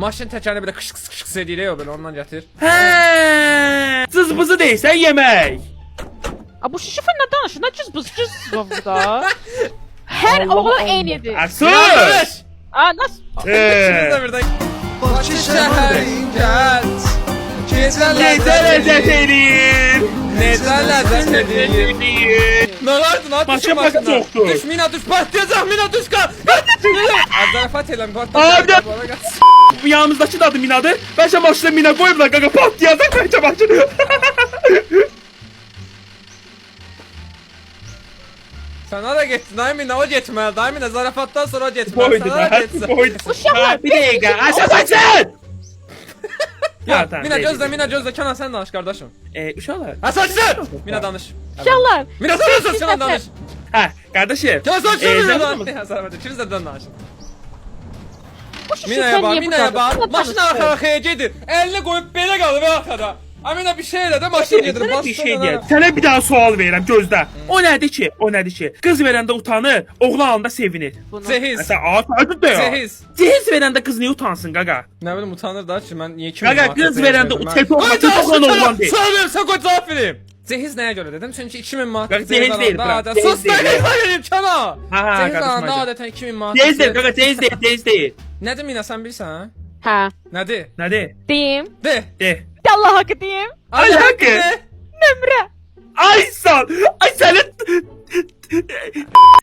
Maşın təkərini belə qışqıs edir ya belə ondan gətir. Hə, cızbızı deyirsən yemək. A bu şişifə nə danışır? Nə cız var burada? Hər oğlan eynidir. Sus! A nasıl? İkimiz də birdən. Bakı şəhərin gəl. Gecə Ləzzət eləyir. Necə ləzzət edir. Nə vardı lan? Başa başa çoxdur. Düş mina düş partlayacaq mina düş qal. Zarafat eləm Abi. partlayacaq. Bu yanımızdakı da adı Minadır. Bəlkə maşına Mina qoyublar qaqa patlayacaq bəlkə maşını. Sən hara getdin? Ay mina o getməlidir. Ay mina zarafatdan sonra o getməlidir. Boydu Sən hara da. getsən? Boydu. Uşaqlar, Bir dəqiqə. Aşağıdaşın. Ya mina gözlə mina gözlə Kənan sən danış qardaşım. Uşaqlar. Asaçsın! Mina danış. Uşaqlar. Mina danış Kənan danış. Hə, qardaşım. Kənan sən Zarafatın- danış. Zarafat ikimiz də danış. Bu şişifə Minaya bax, niyə minaya bax. buradadır? Maşın arxaya gedir. Əlini qoyub belə qalır arxada. Amina bir şey elə də maşın gedir. Sənə bir şey deyək. Sənə bir daha sual verirəm gözlə. O nədir ki? O nədir ki? Qız verəndə utanır, oğlan alanda sevinir. Zehiz. Sən ağır da ya. Zehiz. Cehiz verəndə qız niyə utansın qaqa? Nə bilim utanır da ki mən niyə kimi Qaqa qız verəndə utanır, oğlan deyil. Söylüyorum sen koy cevap vereyim. Zehiz neye göre dedim? Çünkü 2000 manat. Bak, zehiz değil, bırak, zehiz Sus değil, ben evet. vereyim kana. Ha, ha, Zehiz kardeşim, alanda hadi. adeten 2000 manat. Cehiz deyil qaqa, cehiz deyil. Nedir Mina sen bilirsen ha? Hə. Nedir? Nədir? Deyim. De. De. De Allah haqqı deyim. Ay haqqı. de. Nömrə. Ay sal. Ay sənin